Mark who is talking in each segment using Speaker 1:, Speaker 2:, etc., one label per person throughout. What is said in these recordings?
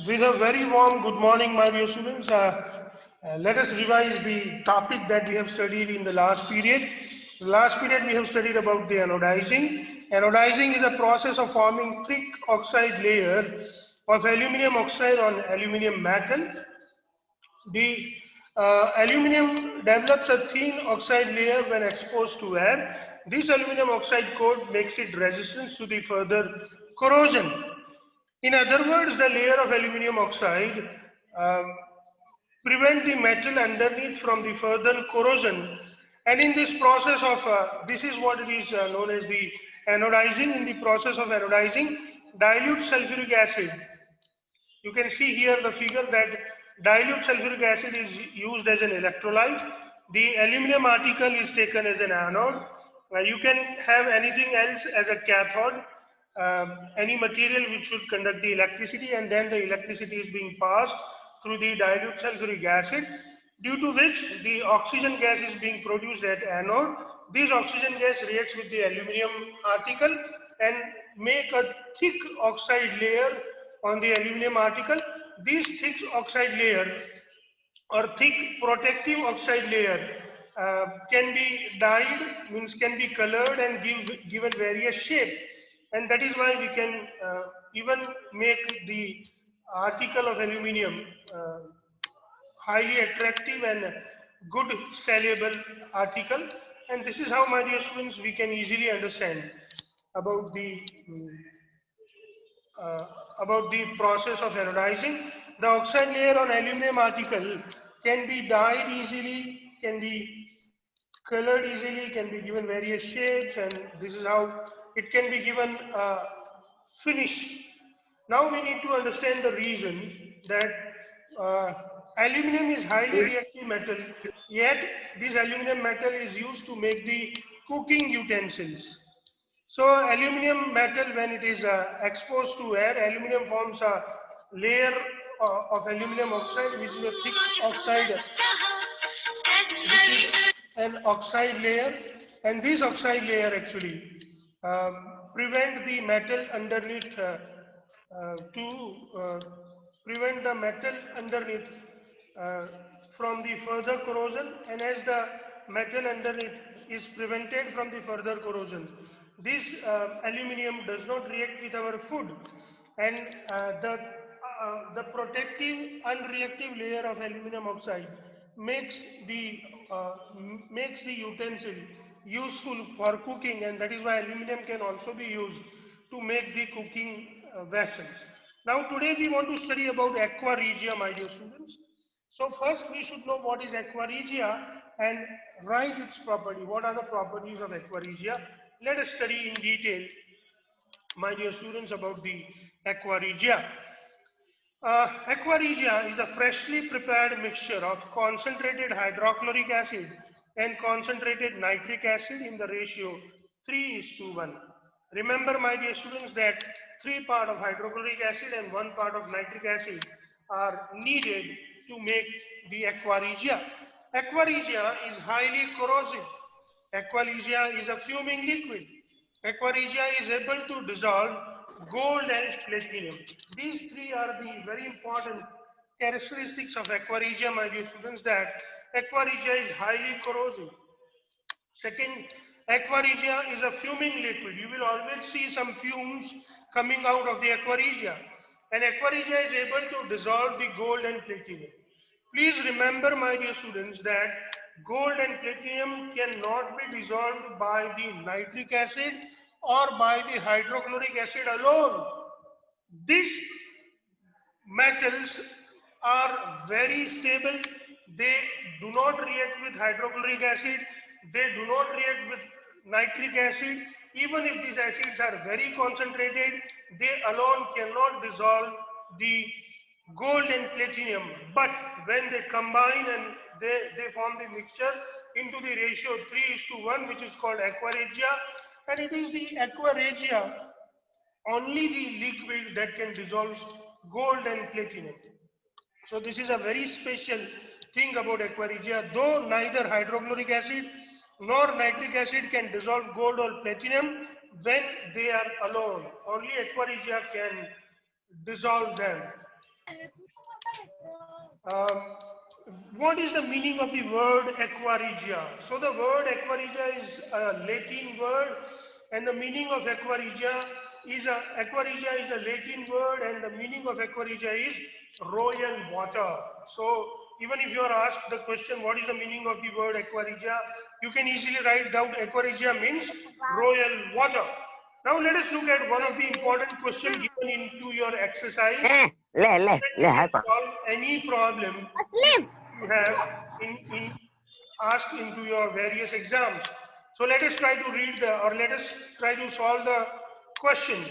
Speaker 1: With a very warm good morning, my dear students. Let us revise the topic that we have studied in the last period. The last period we have studied about the anodizing. Anodizing is a process of forming thick oxide layer of aluminum oxide on aluminum metal. The aluminum develops a thin oxide layer when exposed to air. This aluminum oxide coat makes it resistant to the further corrosion. In other words, the layer of aluminum oxide um, prevent the metal underneath from the further corrosion. And in this process of, this is what it is known as the anodizing. In the process of anodizing, dilute sulfuric acid, you can see here the figure that dilute sulfuric acid is used as an electrolyte. The aluminum article is taken as an anode. You can have anything else as a cathode, any material which should conduct the electricity, and then the electricity is being passed through the dilute sulfuric acid, due to which the oxygen gas is being produced at anode. This oxygen gas reacts with the aluminum article and make a thick oxide layer on the aluminum article. This thick oxide layer or thick protective oxide layer can be dyed, means can be colored and given various shape, and that is why we can even make the article of aluminum highly attractive and good soluble article. And this is how, my dear students, we can easily understand about the uh, about the process of anodizing. The oxide layer on aluminum article can be dyed easily, can be colored easily, can be given various shapes, and this is how it can be given finish. Now we need to understand the reason that uh, aluminum is highly reactive metal, yet this aluminum metal is used to make the cooking utensils. So aluminum metal, when it is exposed to air, aluminum forms a layer of aluminum oxide, which is a thick oxide, which is an oxide layer, and this oxide layer actually prevent the metal underneath to prevent the metal underneath uh, from the further corrosion. And as the metal underneath is prevented from the further corrosion, this aluminum does not react with our food, and the protective unreactive layer of aluminum oxide makes the makes the utensil useful for cooking, and that is why aluminum can also be used to make the cooking vessels. Now today we want to study about aqua regia, my dear students. So first we should know what is aqua regia and write its property. What are the properties of aqua regia? Let us study in detail, my dear students, about the aqua regia. Aqua regia is a freshly prepared mixture of concentrated hydrochloric acid and concentrated nitric acid in the ratio 3:1. Remember, my dear students, that 3 part of hydrochloric acid and 1 part of nitric acid are needed to make the aqua regia. Aqua regia is highly corrosive. Aqua regia is a fuming liquid. Aqua regia is able to dissolve gold and platinum. These three are the very important characteristics of aqua regia, my dear students, that aqua regia is highly corrosive. Second, aqua regia is a fuming liquid. You will always see some fumes coming out of the aqua regia. And aqua regia is able to dissolve the gold and platinum. Please remember, my dear students, that gold and platinum cannot be dissolved by the nitric acid or by the hydrochloric acid alone. These metals are very stable. They do not react with hydrochloric acid. They do not react with nitric acid. Even if these acids are very concentrated, they alone cannot dissolve the gold and platinum. But when they combine and they form the mixture into the ratio 3:1, which is called aqua regia, and it is the aqua regia only the liquid that can dissolve gold and platinum. So this is a very special thing about aqua regia. Though neither hydrochloric acid nor nitric acid can dissolve gold or platinum when they are alone, only aqua regia can dissolve them. What is the meaning of the word aqua regia? So the word aqua regia is a Latin word, and the meaning of aqua regia is a Latin word, and the meaning of aqua regia is royal water. So even if you are asked the question, what is the meaning of the word aqua regia, you can easily write down aqua regia means royal water. Now let us look at one of the important questions given into your exercise. Solve any problem you have in asked into your various exams. So let us try to read let us try to solve the question.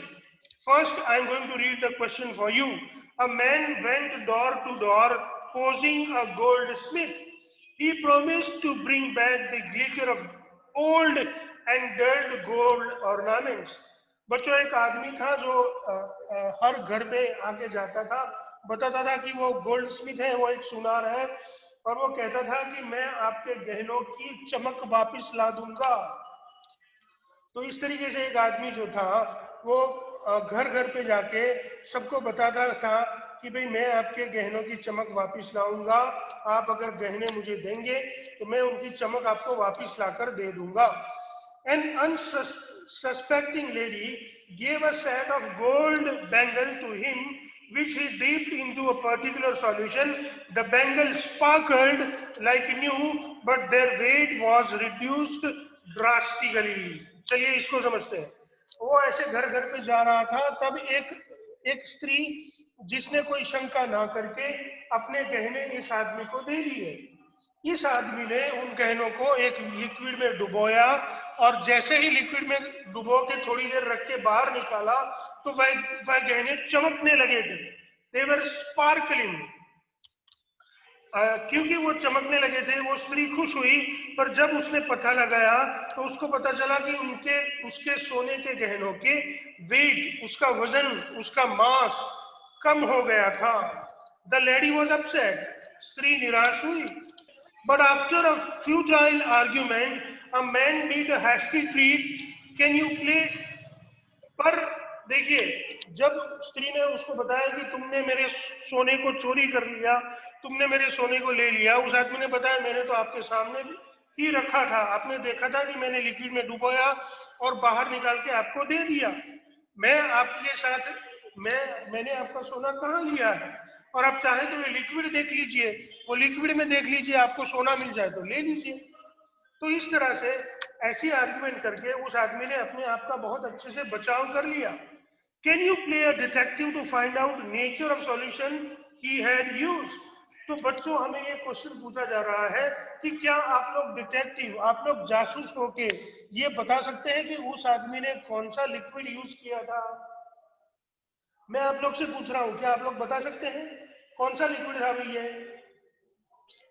Speaker 1: First, I am going to read the question for you. A man went door to door posing a goldsmith. He promised to bring back the glitter of old and dulled gold ornaments. बच्चों, एक आदमी था जो हर घर पे आके जाता था, बताता था कि वो गोल्ड स्मिथ है, वो एक सुनार है, और वो कहता था कि मैं आपके गहनों की चमक वापस ला दूंगा। तो इस तरीके से एक आदमी जो था वो घर घर पे जाके सबको बताता था कि भाई मैं आपके गहनों की चमक वापस लाऊंगा, आप अगर गहने मुझे देंगे तो मैं उनकी चमक आपको वापस लाकर दे दूंगा। An unsuspecting lady gave a set of gold bangle to him, which he dipped into a particular solution. The bangle sparkled like new, but their weight was reduced drastically. चलिए इसको समझते हैं। वो ऐसे घर घर पे जा रहा था, तब एक स्त्री जिसने कोई शंका ना करके अपने गहने इस आदमी को दे दिए। इस आदमी ने उन गहनों को एक लिक्विड में डुबोया, और जैसे ही लिक्विड में डुबो के थोड़ी देर रख के बाहर निकाला तो वह गहने चमकने लगे थे। They were sparkling. क्योंकि वो चमकने लगे थे, वो स्त्री खुश हुई, पर जब उसने पता लगाया तो उसको पता चला कि उसके सोने के गहनों के वेट, उसका वजन, उसका मास कम हो गया था। The lady was upset. स्त्री निराश हुई। But after a futile argument, a man made a hasty treat. Can you play? पर देखिए, जब स्त्री ने उसको बताया कि तुमने मेरे सोने को चोरी कर लिया, तुमने मेरे सोने को ले लिया, उस आदमी ने बताया मैंने तो आपके सामने ही रखा था, आपने देखा था कि मैंने लिक्विड में डुबोया और बाहर निकाल के आपको दे दिया। मैं आपके साथ मैंने आपका सोना कहाँ लिया है, और आप चाहे तो ये लिक्विड देख लीजिए, वो लिक्विड में देख लीजिए, आपको सोना मिल जाए तो ले लीजिए। तो इस तरह से ऐसी आर्गुमेंट करके उस आदमी ने अपने आप का बहुत अच्छे से बचाव कर लिया। Can you play a detective to find out nature of solution he had used? तो बच्चों, हमें ये क्वेश्चन पूछा जा रहा है कि क्या आप लोग डिटेक्टिव, आप लोग जासूस होके ये बता सकते हैं कि उस आदमी ने कौन सा लिक्विड यूज किया था? मैं आप लोग से पूछ रहा हूं, क्या आप लोग बता सकते हैं कौन सा लिक्विड था भैया?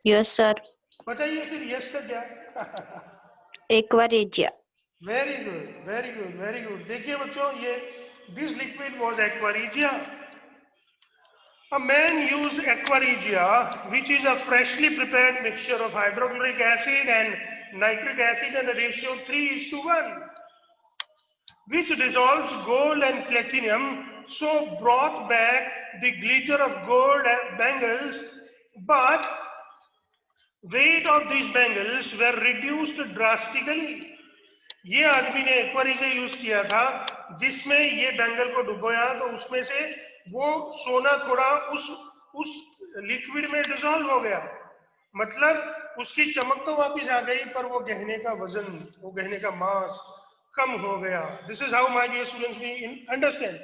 Speaker 2: Yes sir.
Speaker 1: बताइए फिर, यस से क्या?
Speaker 2: Aqua regia.
Speaker 1: Very good, very good, very good. देखिए बच्चों, ये this liquid was aqua regia. A man used aqua regia, which is a freshly prepared mixture of hydrochloric acid and nitric acid and a ratio 3:1, which dissolves gold and platinum, so brought back the glitter of gold bangles, but weight of these bangles were reduced drastically. ये आदमी ने aqua regia use किया था, जिसमें ये bangle को डुबोया तो उसमें से वो सोना थोड़ा उस लिक्विड में डिसॉल्व हो गया, मतलब उसकी चमक तो वापस आ गई, पर वो गहने का वजन, वो गहने का मास कम हो गया। This is how my dear students we understand.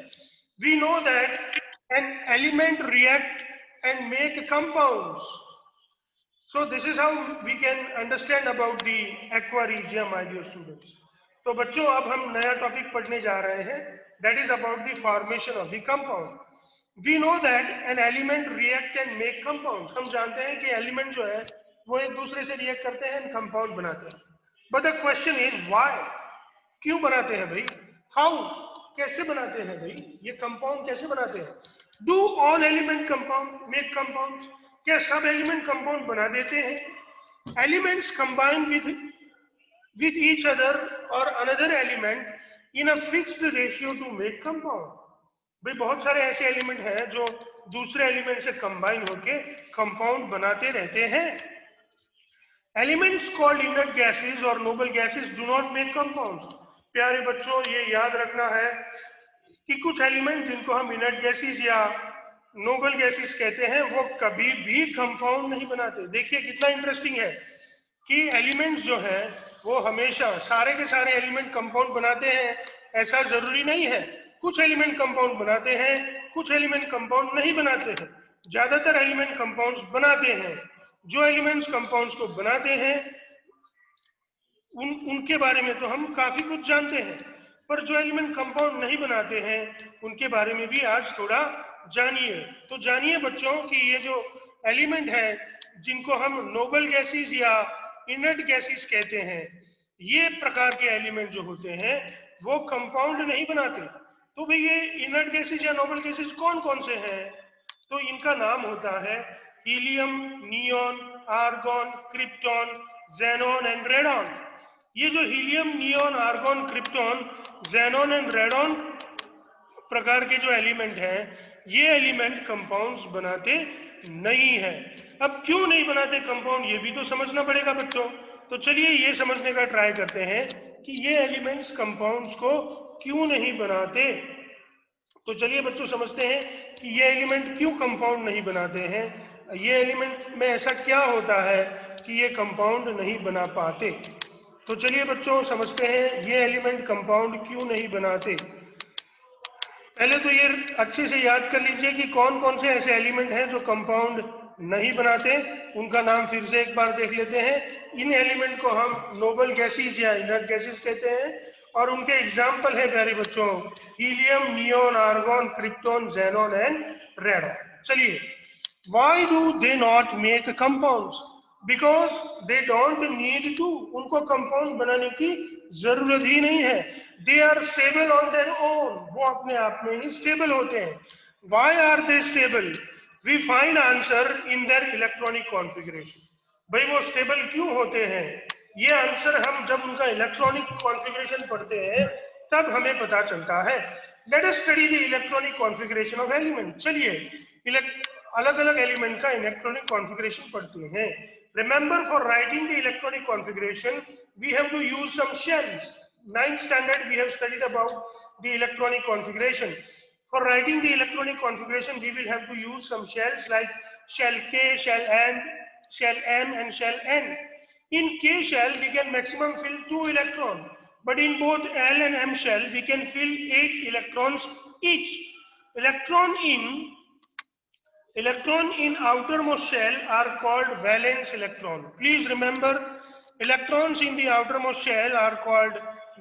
Speaker 1: We know that an element react and make compounds. So this is how we can understand about the aqua regia, my dear students. तो बच्चों, अब हम नया topic पढ़ने जा रहे हैं, that is about the formation of the compound. We know that an element react and make compounds. हम जानते हैं कि एलिमेंट जो है वो एक दूसरे से रिएक्ट करते हैं, कंपाउंड बनाते हैं। But the question is why? क्यों बनाते हैं भाई? How? कैसे बनाते हैं भाई? ये कंपाउंड कैसे बनाते हैं? Do all element compound make compounds? क्या सब एलिमेंट कंपाउंड बना देते हैं? Elements combine with each other or another element in a fixed ratio to make compound. भाई बहुत सारे ऐसे एलिमेंट हैं जो दूसरे एलिमेंट से कंबाइन होके कंपाउंड बनाते रहते हैं। एलिमेंट्स कॉल्ड इनर्ट गैसेस और noble gases do not make compounds. प्यारे बच्चों, ये याद रखना है कि कुछ एलिमेंट जिनको हम इनर्ट गैसेस या नोबल गैसेस कहते हैं वो कभी भी कंपाउंड नहीं बनाते। देखिए कितना इंटरेस्टिंग है कि एलिमेंट्स जो हैं वो हमेशा सारे के सारे एलिमेंट कंपाउंड बनाते हैं, ऐसा जरूरी नहीं है। कुछ एलिमेंट कंपाउंड बनाते हैं, कुछ एलिमेंट कंपाउंड नहीं बनाते हैं। ज्यादातर एलिमेंट कंपाउंड्स बनाते हैं। जो एलिमेंट्स कंपाउंड्स को बनाते हैं उनके बारे में तो हम काफी कुछ जानते हैं, पर जो एलिमेंट कंपाउंड नहीं बनाते हैं उनके बारे में भी आज थोड़ा जानिए। तो जानिए बच्चों कि ये जो एलिमेंट है जिनको हम नोबल गैसेस या इनर्ट गैसेस कहते हैं, ये प्रकार के एलिमेंट जो होते हैं वो कंपाउंड नहीं बनाते। तो भाई ये इनर्ट गैसेस या नोबल गैसेस कौन कौन से हैं? तो इनका नाम होता है helium, neon, argon, krypton, xenon and radon. ये जो helium, neon, argon, krypton, xenon and radon प्रकार के जो एलिमेंट हैं, ये एलिमेंट कंपाउंड्स बनाते नहीं है। अब क्यों नहीं बनाते कंपाउंड, ये भी तो समझना पड़ेगा बच्चों। तो चलिए ये समझने का ट्राई करते हैं कि ये एलिमेंट्स कंपाउंड्स को क्यों नहीं बनाते। तो चलिए बच्चों समझते हैं कि ये एलिमेंट क्यों कंपाउंड नहीं बनाते हैं, ये एलिमेंट में ऐसा क्या होता है कि ये कंपाउंड नहीं बना पाते। तो चलिए बच्चों समझते हैं ये एलिमेंट कंपाउंड क्यों नहीं बनाते। पहले तो ये अच्छे से याद कर लीजिए कि कौन कौन से ऐसे एलिमेंट हैं जो कंपाउंड नहीं बनाते। उनका नाम फिर से एक बार देख लेते हैं। इन एलिमेंट को हम नोबल गैसेस या इनर्ट गैसेस कहते हैं और उनके एग्जाम्पल है प्यारे बच्चों helium, neon, argon, krypton, xenon and radon. चलिए, why do they not make compounds? Because they don't need to. उनको कंपाउंड बनाने की जरूरत ही नहीं है। They are stable on their own. वो अपने आप में ही स्टेबल होते हैं। Why are they stable? We find answer in their electronic configuration. भाई वो स्टेबल क्यों होते हैं, ये आंसर हम जब उनका इलेक्ट्रॉनिक कॉन्फ़िगरेशन पढ़ते हैं तब हमें पता चलता है। Let us study the electronic configuration of element. चलिए अलग अलग एलिमेंट का इलेक्ट्रॉनिक कॉन्फ़िगरेशन पढ़ते हैं। Remember, for writing the electronic configuration, we have to use some shells. 9th standard, we have studied about the electronic configuration. For writing the electronic configuration, we will have to use some shells like shell K, shell M, and shell N. In K shell, we can maximum fill 2 electrons, but in both L and M shell, we can fill 8 electrons each. Electron in outermost shell are called valence electron. Please remember, electrons in the outermost shell are called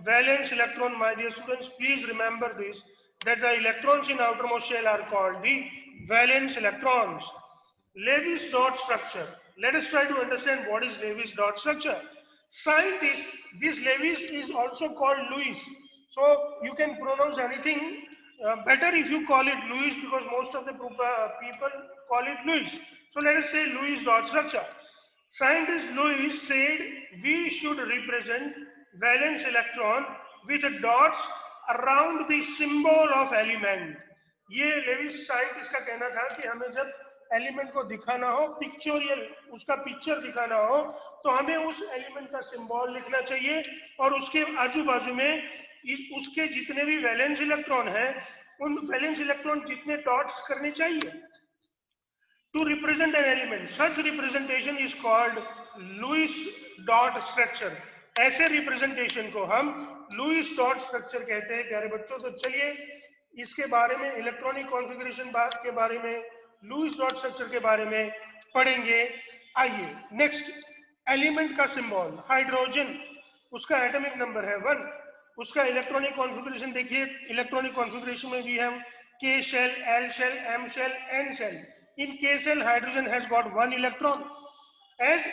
Speaker 1: valence electron. My dear students, please remember this, that the electrons in outermost shell are called the valence electrons. Lewis dot structure. Let us try to understand what is Lewis dot structure. Scientists, this Lewis is also called Lewis. So you can pronounce anything. Better if you call it Lewis, because most of the people call it Lewis. So let us say Lewis dot structure. Scientist Lewis said we should represent valence electron with dots around the symbol of element. ये Levi's scientist का कहना था कि हमें जब element को दिखाना हो, पिक्चोरियल उसका पिक्चर दिखाना हो, तो हमें उस एलिमेंट का सिंबल लिखना चाहिए और उसके आजू बाजू में उसके जितने भी वैलेंस इलेक्ट्रॉन हैं उन वैलेंस इलेक्ट्रॉन जितने डॉट्स करने चाहिए to represent an element. Such representation is called Lewis dot structure. ऐसे रिप्रेजेंटेशन को हम लुईस डॉट स्ट्रक्चर कहते हैं प्यारे बच्चों। तो चलिए इसके बारे में, इलेक्ट्रॉनिक कॉन्फ़िगरेशन के बारे में, लुईस डॉट स्ट्रक्चर के बारे में पढ़ेंगे। आइए नेक्स्ट, एलिमेंट का सिंबल हाइड्रोजन, उसका एटॉमिक नंबर है 1। उसका इलेक्ट्रॉनिक कॉन्फ़िगरेशन देखिए, इलेक्ट्रॉनिक कॉन्फ़िगरेशन में भी हम K shell, L shell, M shell, N shell. In K shell, hydrogen has got 1 electron. As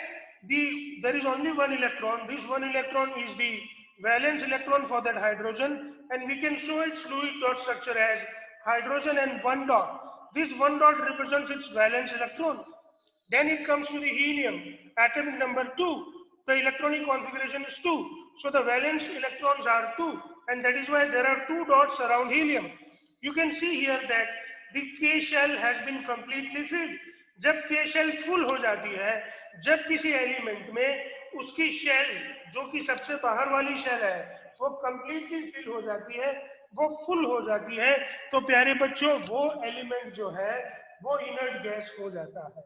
Speaker 1: there is only 1 electron, this 1 electron is the valence electron for that hydrogen, and we can show its Lewis dot structure as hydrogen and 1 dot. This 1 dot represents its valence electron. Then it comes to the helium, atomic number 2. The electronic configuration is 2. So the valence electrons are 2, and that is why there are 2 dots around helium. You can see here that the K shell has been completely filled. जब K shell full हो जाती है, जब किसी element में उसकी shell जो कि सबसे बाहर वाली शेल है वो कंप्लीटली फिल हो जाती है, वो फुल हो जाती है, तो प्यारे बच्चों वो एलिमेंट जो है वो इनर्ट गैस हो जाता है।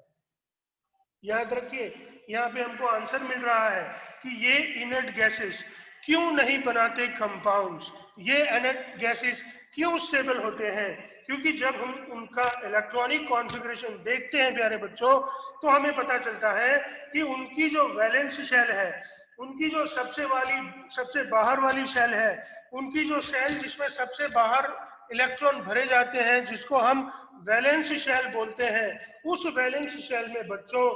Speaker 1: याद रखिए, यहाँ पे हमको आंसर मिल रहा है कि ये इनर्ट गैसेस क्यों नहीं बनाते कंपाउंड्स, ये इनर्ट गैसेस क्यों स्टेबल होते हैं, क्योंकि जब हम उनका इलेक्ट्रॉनिक कॉन्फ़िगरेशन देखते हैं प्यारे बच्चों, तो हमें पता चलता है कि उनकी जो वैलेंस शेल है, उनकी जो सबसे बाहर वाली शेल है, उनकी जो शेल जिसमें सबसे बाहर इलेक्ट्रॉन भरे जाते हैं, जिसको हम वैलेंस शेल बोलते हैं, उस वैलेंस शेल में बच्चों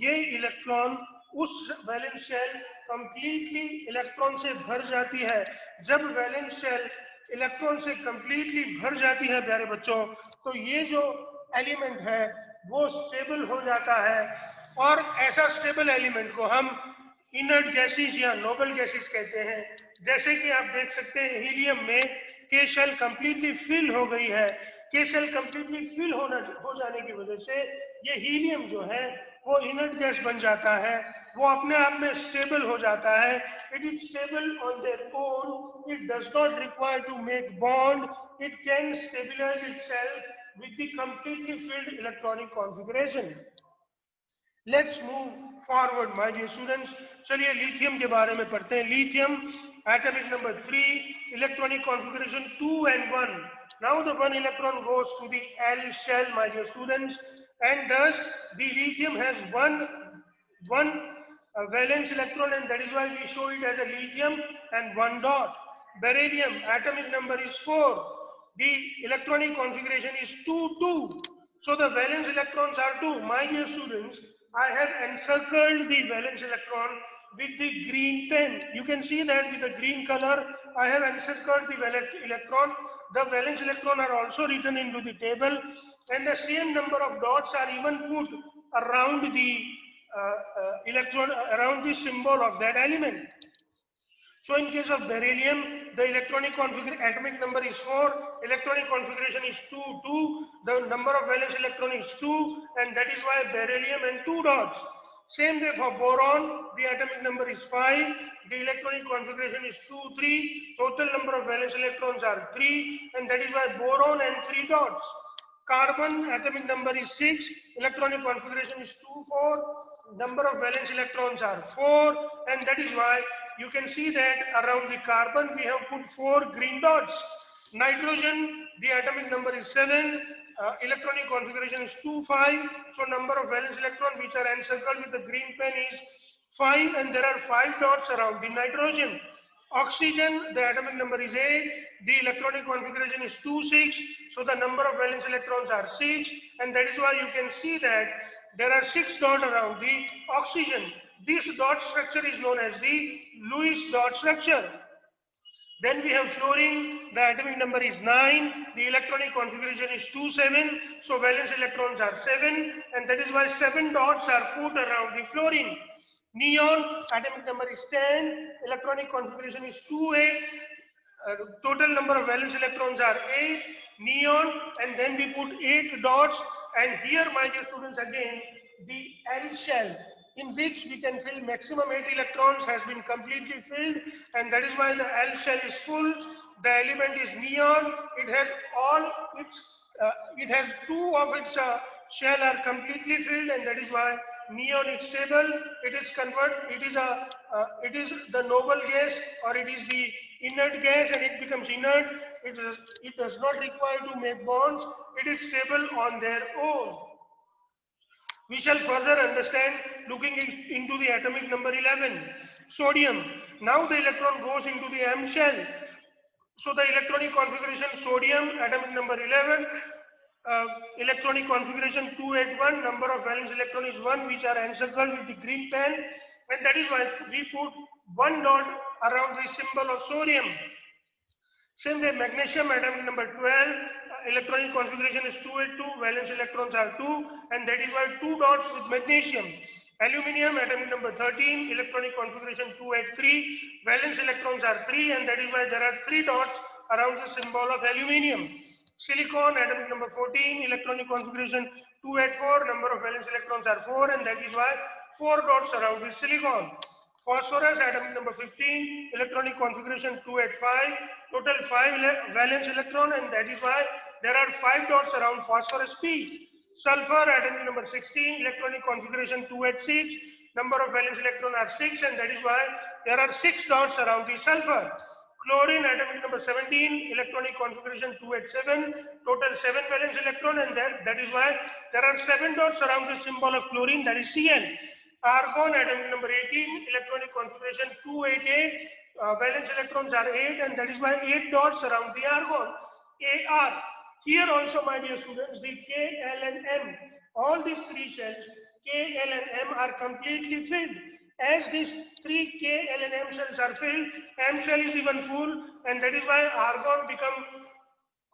Speaker 1: ये इलेक्ट्रॉन उस वैलेंस शेल कंप्लीटली इलेक्ट्रॉन से भर जाती है। जब वैलेंस शेल इलेक्ट्रॉन से कंप्लीटली भर जाती है प्यारे बच्चों, तो ये जो एलिमेंट है वो स्टेबल हो जाता है, और ऐसा स्टेबल एलिमेंट को हम इनर्ट गैसेस या नोबल गैसेस कहते हैं। जैसे कि आप देख सकते हैं हीलियम में के शेल कंप्लीटली फिल हो गई है, के शेल कंप्लीटली फिल हो जाने की वजह से ये हीलियम जो है वो इनर्ट गैस बन जाता है, वो अपने आप में स्टेबल हो जाता है। It is stable on their own, it does not require to make bond, it can stabilize itself with the completely filled electronic configuration. Let's move forward my dear students. चलिए लिथियम के बारे में पढ़ते हैं। Lithium atomic number 3, electronic configuration 2 and 1. Now the one electron goes to the L shell my dear students, and thus the lithium has one valence electron, and that is why we show it as a lithium and one dot. Beryllium atomic number is 4. The electronic configuration is 2 2. So the valence electrons are 2. My dear students, I have encircled the valence electron with the green pen. You can see that with the green color I have encircled the valence electron. The valence electron are also written into the table, and the same number of dots are even put around the electron, around the symbol of that element. So in case of beryllium, the electronic configuration atomic number is 4, electronic configuration is 2 2, the number of valence electron is 2, and that is why beryllium and 2 dots. Same way for boron, the atomic number is 5, the electronic configuration is 2 3, total number of valence electrons are 3, and that is why boron and 3 dots. Carbon atomic number is 6, electronic configuration is 2 4, number of valence electrons are 4, and that is why you can see that around the carbon we have put 4 green dots. Nitrogen, the atomic number is 7, electronic configuration is 2 5, so number of valence electrons which are encircled with the green pen is 5, and there are 5 dots around the nitrogen. Oxygen, the atomic number is 8, the electronic configuration is 2 6, so the number of valence electrons are 6, and that is why you can see that there are 6 dots around the oxygen. This dot structure is known as the Lewis dot structure. Then we have fluorine, the atomic number is 9, the electronic configuration is 2 7, so valence electrons are 7, and that is why 7 dots are put around the fluorine. Neon, atomic number is 10, electronic configuration is 2 8, total number of valence electrons are 8, neon, and then we put 8 dots, and here my dear students again the L shell in which we can fill maximum 8 electrons has been completely filled, and that is why the L shell is full. The element is neon, it has all its it has 2 of its shell are completely filled, and that is why neon is stable. It is it is the noble gas, or it is the inert gas, and it becomes inert. It does not require to make bonds. It is stable on their own. We shall further understand looking into the atomic number 11, sodium. Now the electron goes into the M shell. So the electronic configuration sodium, atomic number 11, electronic configuration 281, number of valence electron is 1, which are encircled with the green pen, and that is why we put 1 dot around the symbol of sodium. Same way magnesium, atomic number 12, electronic configuration is 282, valence electrons are 2, and that is why 2 dots with magnesium. Aluminium, atomic number 13, electronic configuration 283, valence electrons are 3, and that is why there are 3 dots around the symbol of aluminium. Silicon, atomic number 14, electronic configuration 284, number of valence electrons are 4, and that is why 4 dots around this silicon. Phosphorus, atomic number 15, electronic configuration 285, total 5 valence electron, and that is why there are 5 dots around phosphorus P. Sulfur, atomic number 16, electronic configuration 286, number of valence electron are 6, and that is why there are 6 dots around the sulfur. Chlorine, atomic number 17, electronic configuration 287, total 7 valence electron, and that is why there are 7 dots around the symbol of chlorine, that is Cl. Argon, atomic number 18, electronic configuration 288, valence electrons are 8, and that is why 8 dots around the argon. Ar. Here also, my dear students, the K, L, and M, all these 3 shells, K, L, and M are completely filled. As these 3 K, L, and M shells are filled, M shell is even full, and that is why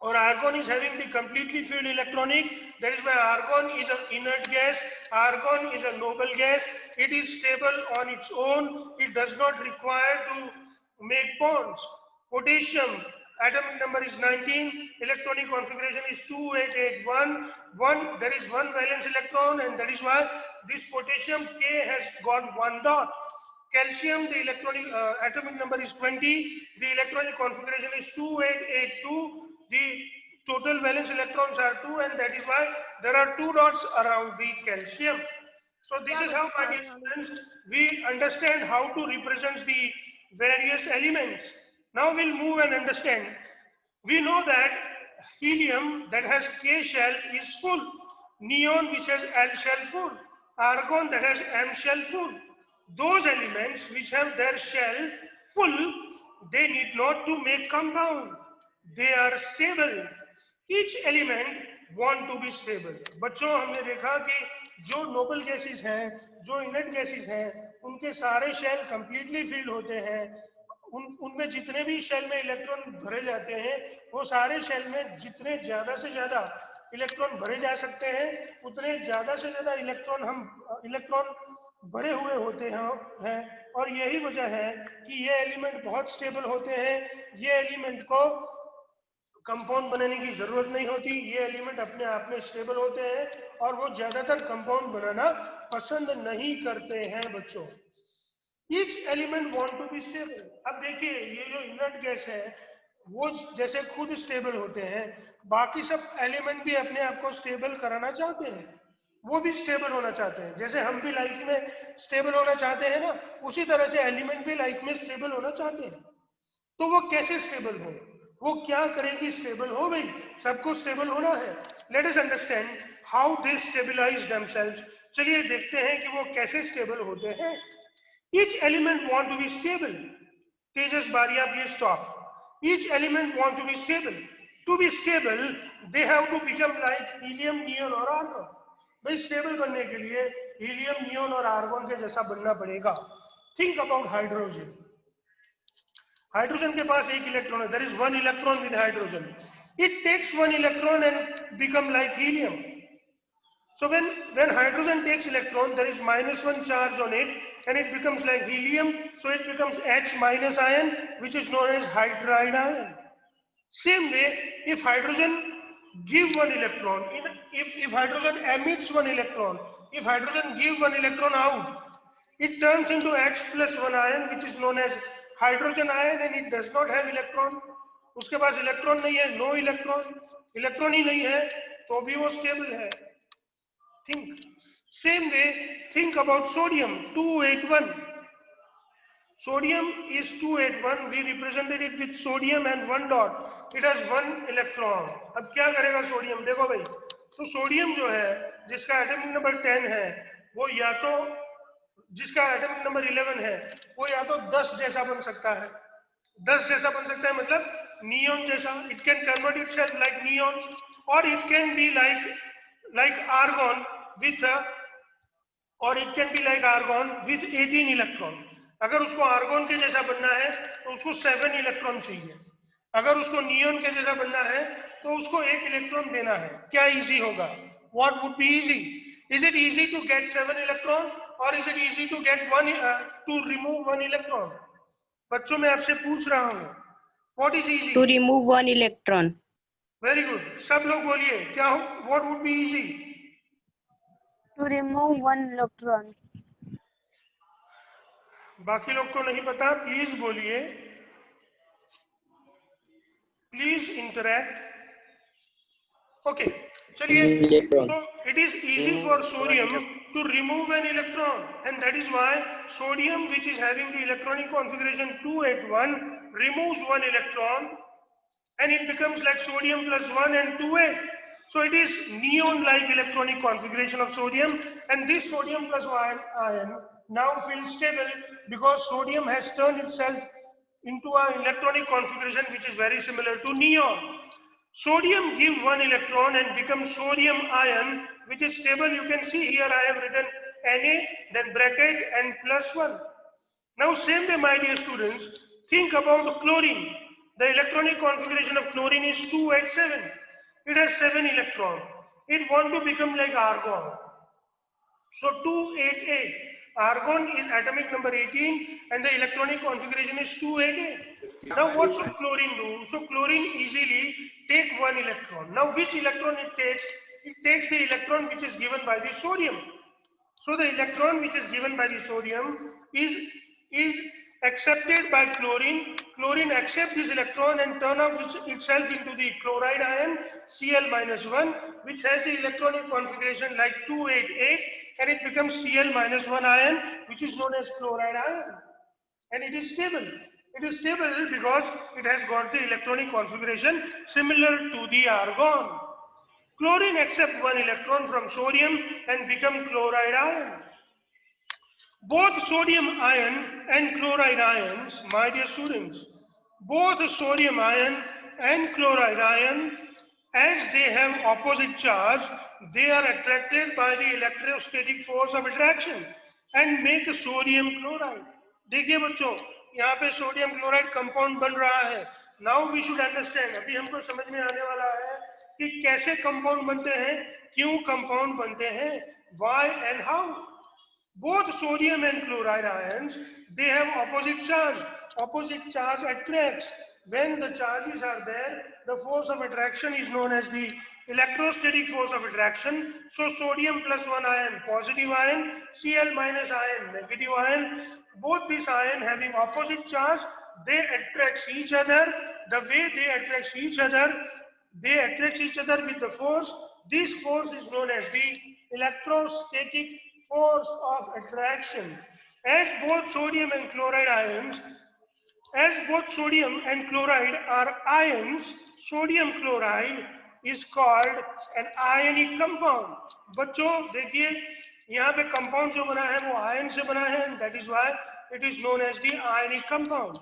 Speaker 1: argon is having the completely filled electronic. That is why argon is an inert gas. Argon is a noble gas. It is stable on its own. It does not require to make bonds. Potassium, atomic number is 19, electronic configuration is 2881. There is 1 valence electron, and that is why this potassium K has got 1 dot. Calcium, the electronic atomic number is 20, the electronic configuration is 2882, the total valence electrons are 2, and that is why there are 2 dots around the calcium. So this is how, my dear students, we understand how to represent the various elements. Now we'll move and understand. We know that helium that has K shell is full, neon which has L shell full, argon that has M shell full. Those elements which have their shell full, they need not to make compound. They are stable. Each element want to be stable. बच्चों हमने देखा कि जो noble gases हैं, जो inert gases हैं, उनके सारे शेल कंप्लीटली फिल्ड होते हैं. उनमें जितने भी शेल में इलेक्ट्रॉन भरे जाते हैं, वो सारे शेल में जितने ज्यादा से ज्यादा इलेक्ट्रॉन भरे जा सकते हैं, उतने ज्यादा से ज्यादा इलेक्ट्रॉन भरे हुए होते हैं. और यही वजह है कि ये एलिमेंट बहुत स्टेबल होते हैं. ये एलिमेंट को कंपाउंड बनाने की जरूरत नहीं होती. ये एलिमेंट अपने आप में स्टेबल होते हैं और वो ज्यादातर कंपाउंड बनाना पसंद नहीं करते हैं बच्चों. Each element want to be stable. अब देखिए, ये जो इनर्ट गैस है वो जैसे खुद स्टेबल होते हैं, बाकी सब एलिमेंट भी अपने आप को स्टेबल कराना चाहते हैं. वो भी स्टेबल होना चाहते हैं. जैसे हम भी लाइफ में स्टेबल होना चाहते हैं ना, उसी तरह से एलिमेंट भी लाइफ में स्टेबल होना चाहते हैं. तो वो कैसे स्टेबल हो, वो क्या करेगी स्टेबल हो? भाई सबको स्टेबल होना है. Let us understand how they stabilize themselves. चलिए देखते हैं कि वो कैसे स्टेबल होते हैं. Each element want to be stable. Tejas Baria, please stop. Each element want to be stable. To be stable they have to become like helium, neon और argon. भाई स्टेबल बनने के लिए हीलियम, नियॉन और आर्गन के जैसा बनना पड़ेगा. Think about hydrogen. हाइड्रोजन के पास एक इलेक्ट्रॉन है. There is 1 electron with hydrogen. It takes 1 electron and become like helium. So when hydrogen takes electron, there is -1 charge on it and it becomes like helium. So it becomes H- ion, which is known as hydride ion. Same way, if hydrogen give 1 electron, if hydrogen emits 1 electron, if hydrogen give 1 electron out, it turns into H plus 1 ion, which is known as hydrogen ion, and it does not have electron. उसके पास electron नहीं है, no electron ही नहीं है, तो भी वो stable है. Think. Same way, think about sodium, 281. Sodium is 281. We represented it with sodium and 1 dot. It has 1 electron. अब क्या करेगा सोडियम? देखो भाई, तो सोडियम जो है, जिसका एटॉमिक नंबर 10 है, वो या तो जिसका एटॉमिक नंबर 11 है, वो या तो 10 जैसा बन सकता है. 10 जैसा बन सकता है मतलब नियॉन जैसा. It can convert itself like neons, or it can be like argon with it can be like argon with 18 electron. अगर उसको आर्गन के जैसा बनना है तो उसको 7 इलेक्ट्रॉन चाहिए. अगर उसको नियॉन के जैसा बनना है तो उसको 1 इलेक्ट्रॉन देना है. क्या इजी होगा? What would be easy? Is it easy to get 7 electron or is it easy to get to remove 1 electron? बच्चों मैं आपसे पूछ रहा हूँ, what is easy?
Speaker 2: To remove 1 electron.
Speaker 1: Very good, सब लोग बोलिए क्या हो, what would be easy?
Speaker 3: To remove one electron.
Speaker 1: बाकी लोग को नहीं पता, प्लीज बोलिए, प्लीज इंटरैक्ट. Okay, चलिए, so it is easy for sodium to remove an electron, and that is why sodium, which is having the electronic configuration 281, removes one electron, and it becomes like sodium plus 1 and 2,8. So it is neon-like electronic configuration of sodium, and this sodium plus ion now feels stable because sodium has turned itself into an electronic configuration which is very similar to neon. Sodium give one electron and becomes sodium ion, which is stable. You can see here I have written Na, then bracket and plus 1. Now same way, my dear students, think about chlorine. The electronic configuration of chlorine is 287. It has 7 electrons. It want to become like argon. So 288. Argon is atomic number 18 and the electronic configuration is 288. Now what should chlorine do? So chlorine easily take one electron. Now which electron it takes? It takes the electron which is given by the sodium. So the electron which is given by the sodium is accepted by chlorine. Chlorine accepts this electron and turn out itself into the chloride ion Cl minus 1, which has the electronic configuration like 288, and it becomes Cl minus 1 ion, which is known as chloride ion. And it is stable. It is stable because it has got the electronic configuration similar to the argon. Chlorine accepts one electron from sodium and become chloride ion. Both sodium ion and chloride ions, my dear students, both sodium ion and chloride ion, as they have opposite charge, they are attracted by the electrostatic force of attraction and make sodium chloride. देखिए बच्चों, यहाँ पे sodium chloride compound बन रहा है. Now we should understand, अभी हमको समझ में आने वाला है कि कैसे कंपाउंड बनते हैं, क्यों कंपाउंड बनते हैं, why and how. Both sodium and chloride ions, they have opposite charge. Opposite charge attracts. When the charges are there, the force of attraction is known as the electrostatic force of attraction. So sodium plus 1 ion, positive ion, Cl minus ion, negative ion. Both these ions having opposite charge, they attract each other. The way they attract each other, they attract each other with the force. This force is known as the electrostatic force of attraction. As both sodium and chloride ions, as both sodium and chloride are ions, sodium chloride is called an ionic compound. बच्चों देखिए, यहाँ पे compound जो बना है वो ion से बना है, and that is why it is known as the ionic compound.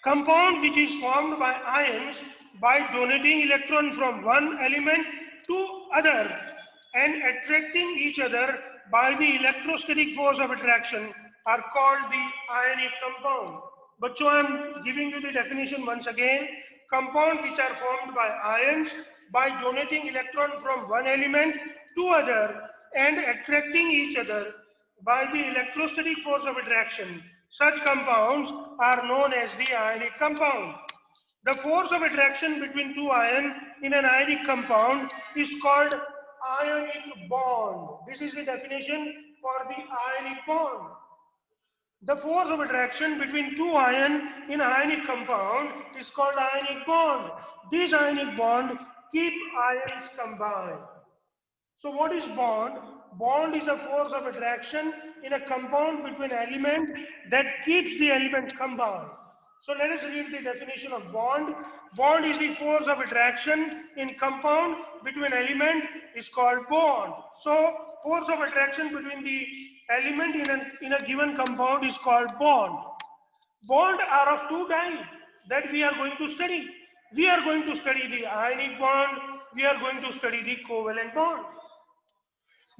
Speaker 1: Compound which is formed by ions by donating electron from one element to other and attracting each other by the electrostatic force of attraction are called the ionic compound. Bachcho, I am giving you the definition once again. Compound which are formed by ions by donating electron from one element to other and attracting each other by the electrostatic force of attraction. Such compounds are known as the ionic compound. The force of attraction between two ions in an ionic compound is called ionic bond. This is the definition for the ionic bond. The force of attraction between two ions in ionic compound is called ionic bond. This ionic bond keep ions combined. So what is bond? Bond is a force of attraction in a compound between element that keeps the element combined. So let us read the definition of bond. Bond is the force of attraction in compound between element is called bond. So force of attraction between the element in a given compound is called bond. Bond are of two types that we are going to study. We are going to study the ionic bond. We are going to study the covalent bond.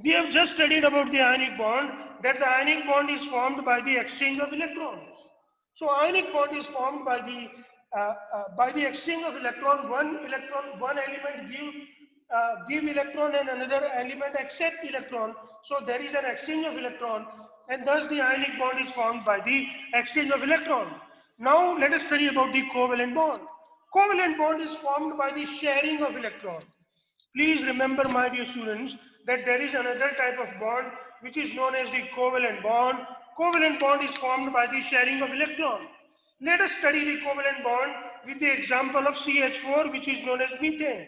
Speaker 1: We have just studied about the ionic bond, that the ionic bond is formed by the exchange of electrons. So ionic bond is formed by the exchange of electron. One element give electron and another element accept electron. So there is an exchange of electron, and thus the ionic bond is formed by the exchange of electron. Now let us study about the covalent bond. Covalent bond is formed by the sharing of electron. Please remember, my dear students, that there is another type of bond which is known as the covalent bond. Covalent bond is formed by the sharing of electron. Let us study the covalent bond with the example of CH4, which is known as methane.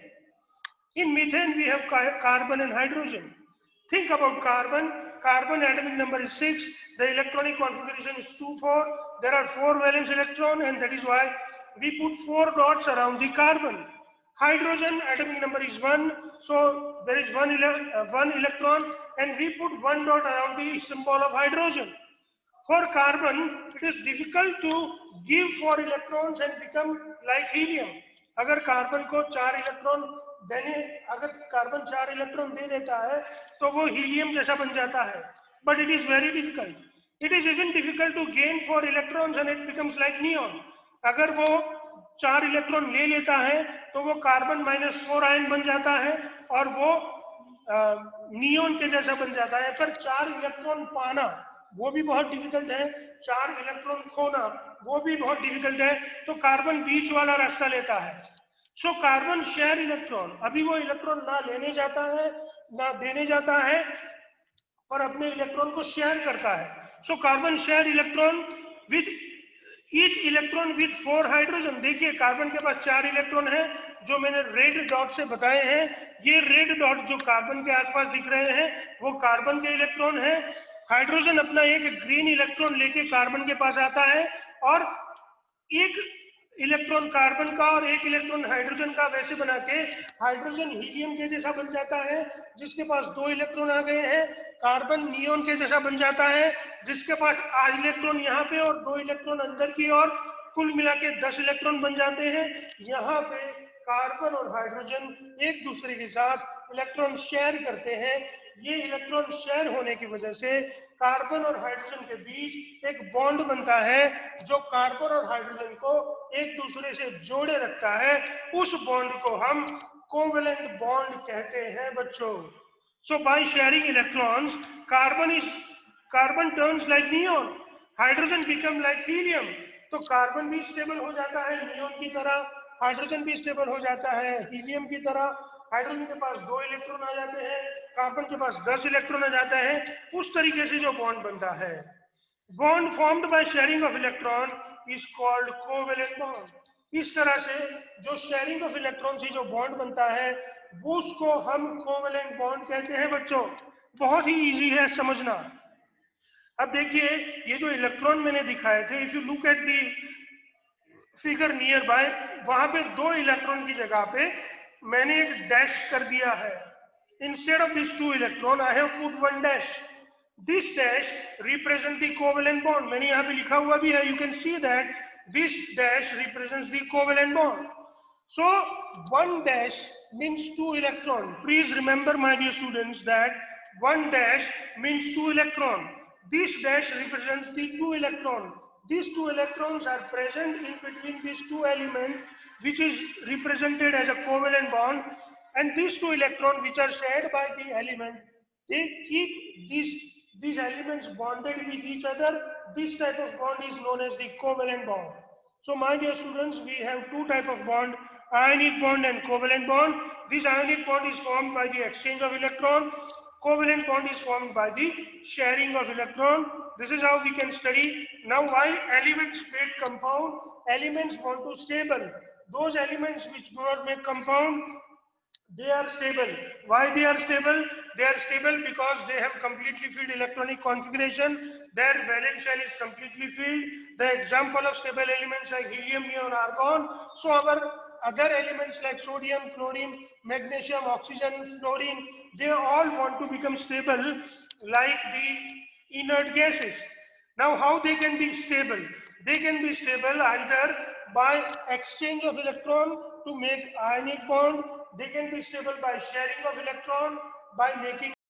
Speaker 1: In methane, we have carbon and hydrogen. Think about carbon. Carbon atomic number is 6. The electronic configuration is 2,4. There are 4 valence electrons, and that is why we put 4 dots around the carbon. Hydrogen atomic number is 1. So there is one electron, and we put 1 dot around the symbol of hydrogen. For carbon, it is difficult to give 4 electrons and become like helium. अगर carbon को 4 electron देने, अगर carbon 4 electron दे देता है तो वो helium जैसा बन जाता है. But it is very difficult. It is even difficult to gain 4 electrons and it becomes like neon. अगर वो 4 इलेक्ट्रॉन ले लेता है तो वो कार्बन -4 आयन बन जाता है और वो नियॉन के जैसा बन जाता है. पर 4 इलेक्ट्रॉन पाना वो भी बहुत डिफिकल्ट है, 4 इलेक्ट्रॉन खोना वो भी बहुत डिफिकल्ट है. तो कार्बन बीच वाला रास्ता लेता है. So carbon share electron. अभी वो इलेक्ट्रॉन ना लेने जाता है ना देने जाता है, पर अपने इलेक्ट्रॉन को शेयर करता है. So carbon share electron with each electron with 4 hydrogen. देखिए कार्बन के पास 4 इलेक्ट्रॉन है जो मैंने रेड डॉट से बताए हैं. ये रेड डॉट जो कार्बन के आसपास दिख रहे हैं वो कार्बन के इलेक्ट्रॉन है. हाइड्रोजन अपना एक ग्रीन इलेक्ट्रॉन लेके कार्बन के पास आता है और एक इलेक्ट्रॉन कार्बन का और एक इलेक्ट्रॉन हाइड्रोजन का वैसे बना के हाइड्रोजन हीलियम के जैसा बन जाता है. जिसके पास 2 इलेक्ट्रॉन आ गए हैं, कार्बन नियॉन के जैसा बन जाता है जिसके पास 8 इलेक्ट्रॉन यहाँ पे और 2 इलेक्ट्रॉन अंदर की और कुल मिला के 10 इलेक्ट्रॉन बन जाते हैं. यहाँ पे कार्बन और हाइड्रोजन एक दूसरे के साथ इलेक्ट्रॉन शेयर करते हैं. ये इलेक्ट्रॉन शेयर होने की वजह से कार्बन और हाइड्रोजन के बीच एक बॉन्ड बनता है जो कार्बन और हाइड्रोजन को एक दूसरे से जोड़े रखता है. उस बॉन्ड को हम कोवेलेंट बॉन्ड कहते हैं बच्चों. So by sharing electrons carbon turns like neon, hydrogen become like helium. तो कार्बन भी स्टेबल हो जाता है नियॉन की तरह, हाइड्रोजन भी स्टेबल हो जाता है हीलियम की तरह. हाइड्रोजन के पास 2 इलेक्ट्रॉन आ जाते हैं, कार्बन के पास 10 इलेक्ट्रॉन आ जाता है. उस तरीके से जो बॉन्ड बनता है, bond formed by sharing of electron is called covalent bond. इस तरह से जो शेयरिंग ऑफ इलेक्ट्रॉन से जो बॉन्ड बनता है वो उसको हम कोवेलेंट बॉन्ड कहते हैं बच्चों. बहुत ही इजी है समझना. अब देखिए ये जो इलेक्ट्रॉन मैंने दिखाए थे, if you look at the figure near by, वहां पे 2 इलेक्ट्रॉन की जगह पे मैंने एक डैश कर दिया है. Instead of these 2 electron, I have put 1 dash. This dash represents the covalent bond. मैंने यहाँ पे लिखा हुआ भी है. You can see that this dash represents the covalent bond. So 1 dash means 2 electron. Please remember, my dear students, that 1 dash means 2 electron. This dash represents the 2 electron. These 2 electrons are present in between these 2 elements, which is represented as a covalent bond. And these 2 electrons which are shared by the element, they keep these elements bonded with each other. This type of bond is known as the covalent bond. So my dear students, we have 2 types of bond, ionic bond and covalent bond. This ionic bond is formed by the exchange of electron. Covalent bond is formed by the sharing of electron. This is how we can study. Now why elements make compound? Elements want to stable. Those elements which do not make compound, they are stable. Why they are stable? They are stable because they have completely filled electronic configuration. Their valence shell is completely filled. The example of stable elements like helium, neon, argon. So our other elements like sodium, chlorine, magnesium, oxygen, fluorine, they all want to become stable like the inert gases. Now how they can be stable? They can be stable either by exchange of electron to make ionic bond. They can be stable by sharing of electron, by making